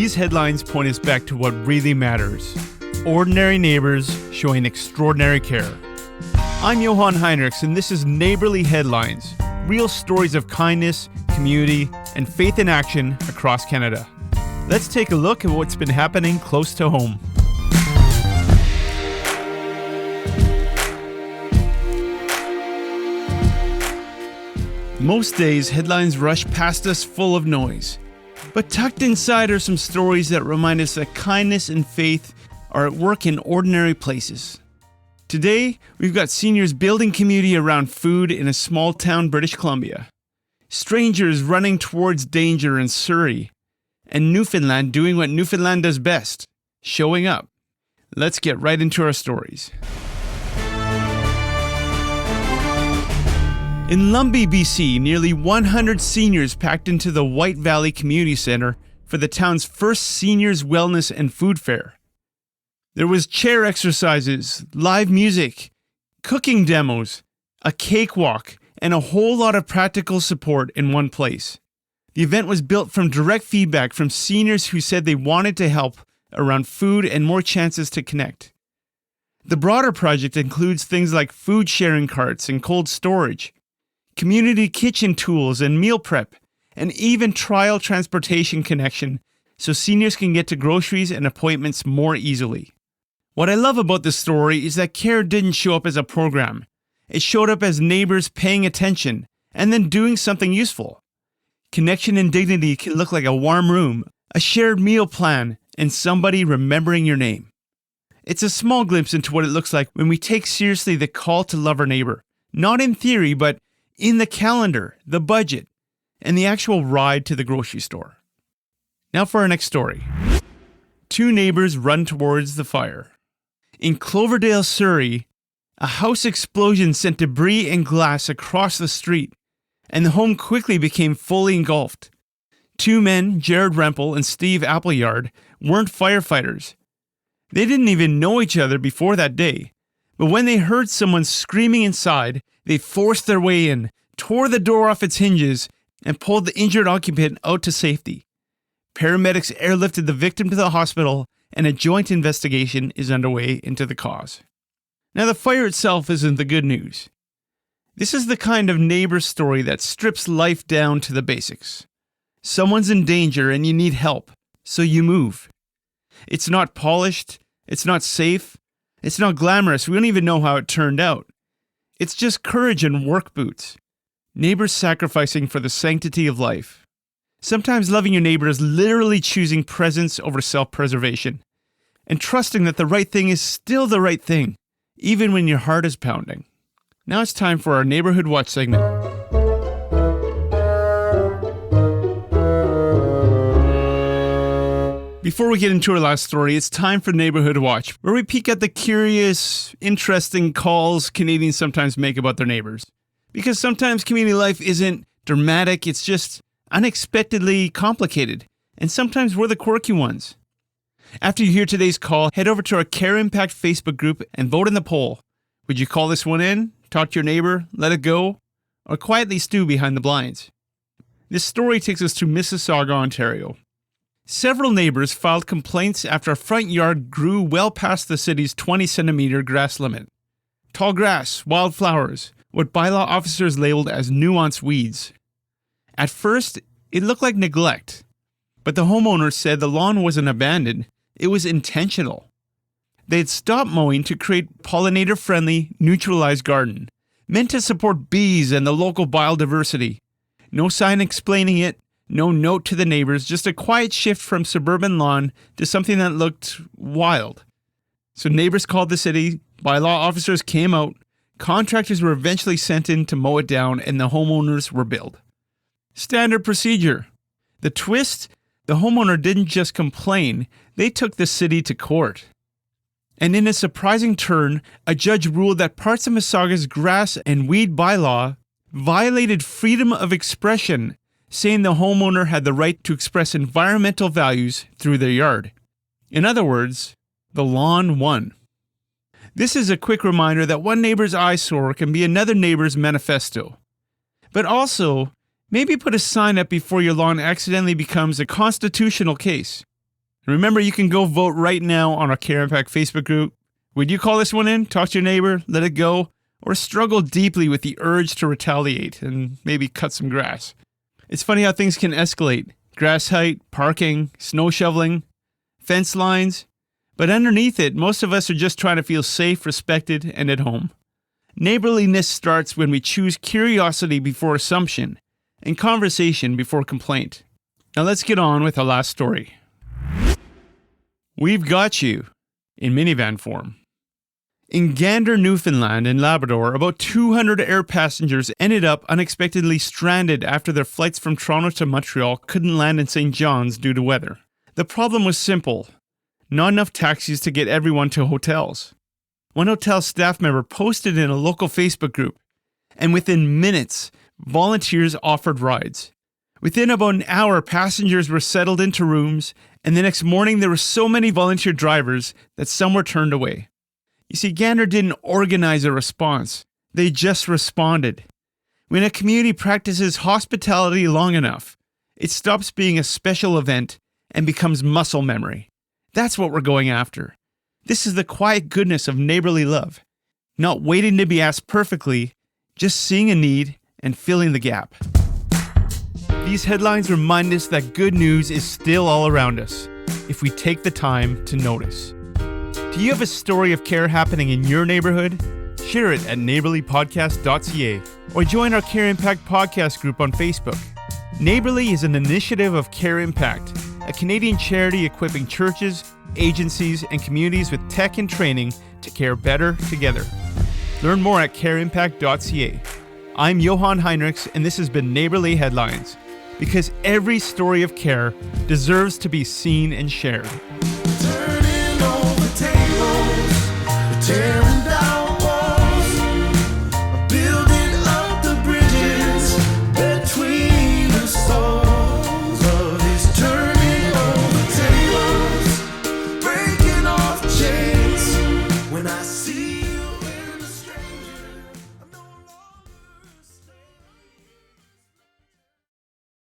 These headlines point us back to what really matters. Ordinary neighbors showing extraordinary care. I'm Johan Heinrichs, and this is Neighbourly Headlines. Real stories of kindness, community, and faith in action across Canada. Let's take a look at what's been happening close to home. Most days, headlines rush past us full of noise. But tucked inside are some stories that remind us that kindness and faith are at work in ordinary places. Today, we've got seniors building community around food in a small town, British Columbia. Strangers running towards danger in Surrey. And Newfoundland doing what Newfoundland does best, showing up. Let's get right into our stories. In Lumby, BC, nearly 100 seniors packed into the White Valley Community Centre for the town's first Seniors Wellness and Food Fair. There was chair exercises, live music, cooking demos, a cakewalk, and a whole lot of practical support in one place. The event was built from direct feedback from seniors who said they wanted to help around food and more chances to connect. The broader project includes things like food sharing carts and cold storage, community kitchen tools and meal prep, and even trial transportation connection so seniors can get to groceries and appointments more easily. What I love about this story is that CARE didn't show up as a program. It showed up as neighbors paying attention and then doing something useful. Connection and dignity can look like a warm room, a shared meal plan, and somebody remembering your name. It's a small glimpse into what it looks like when we take seriously the call to love our neighbor, not in theory, but in the calendar, the budget, and the actual ride to the grocery store. Now for our next story. Two neighbors run towards the fire. In Cloverdale, Surrey, a house explosion sent debris and glass across the street, and the home quickly became fully engulfed. Two men, Jared Rempel and Steve Appleyard, weren't firefighters. They didn't even know each other before that day, but when they heard someone screaming inside, they forced their way in, tore the door off its hinges, and pulled the injured occupant out to safety. Paramedics airlifted the victim to the hospital, and a joint investigation is underway into the cause. Now, the fire itself isn't the good news. This is the kind of neighbor story that strips life down to the basics. Someone's in danger and you need help, so you move. It's not polished, it's not safe, it's not glamorous, we don't even know how it turned out. It's just courage and work boots. Neighbors sacrificing for the sanctity of life. Sometimes loving your neighbor is literally choosing presence over self-preservation and trusting that the right thing is still the right thing, even when your heart is pounding. Now it's time for our Neighborhood Watch segment. Before we get into our last story, it's time for Neighborhood Watch, where we peek at the curious, interesting calls Canadians sometimes make about their neighbors. Because sometimes community life isn't dramatic, it's just unexpectedly complicated, and sometimes we're the quirky ones. After you hear today's call, head over to our CareImpact Facebook group and vote in the poll. Would you call this one in, talk to your neighbor, let it go, or quietly stew behind the blinds? This story takes us to Mississauga, Ontario. Several neighbors filed complaints after a front yard grew well past the city's 20-centimeter grass limit. Tall grass, wildflowers, what bylaw officers labeled as nuanced weeds. At first, it looked like neglect, but the homeowner said the lawn wasn't abandoned, it was intentional. They had stopped mowing to create pollinator-friendly, neutralized garden, meant to support bees and the local biodiversity. No sign explaining it, no note to the neighbors, just a quiet shift from suburban lawn to something that looked wild. So neighbors called the city, bylaw officers came out, contractors were eventually sent in to mow it down, and the homeowners were billed. Standard procedure. The twist? The homeowner didn't just complain, they took the city to court. And in a surprising turn, a judge ruled that parts of Mississauga's grass and weed bylaw violated freedom of expression, saying the homeowner had the right to express environmental values through their yard. In other words, the lawn won. This is a quick reminder that one neighbor's eyesore can be another neighbor's manifesto. But also, maybe put a sign up before your lawn accidentally becomes a constitutional case. Remember, you can go vote right now on our Care Impact Facebook group. Would you call this one in, talk to your neighbor, let it go, or struggle deeply with the urge to retaliate and maybe cut some grass? It's funny how things can escalate. Grass height, parking, snow shoveling, fence lines. But underneath it, most of us are just trying to feel safe, respected, and at home. Neighborliness starts when we choose curiosity before assumption and conversation before complaint. Now let's get on with our last story. We've got you in minivan form. In Gander, Newfoundland and Labrador, about 200 air passengers ended up unexpectedly stranded after their flights from Toronto to Montreal couldn't land in St. John's due to weather. The problem was simple: not enough taxis to get everyone to hotels. One hotel staff member posted in a local Facebook group, and within minutes, volunteers offered rides. Within about an hour, passengers were settled into rooms, and the next morning there were so many volunteer drivers that some were turned away. You see, Gander didn't organize a response. They just responded. When a community practices hospitality long enough, it stops being a special event and becomes muscle memory. That's what we're going after. This is the quiet goodness of neighborly love. Not waiting to be asked perfectly, just seeing a need and filling the gap. These headlines remind us that good news is still all around us, if we take the time to notice. Do you have a story of care happening in your neighborhood? Share it at neighbourlypodcast.ca or join our Care Impact podcast group on Facebook. Neighbourly is an initiative of Care Impact, a Canadian charity equipping churches, agencies, and communities with tech and training to care better together. Learn more at CareImpact.ca. I'm Johan Heinrichs, and this has been Neighbourly Headlines, because every story of care deserves to be seen and shared. Turning over tables, tearing down walls, building up the bridges between the souls. Love is turning over tables, breaking off chains. When I see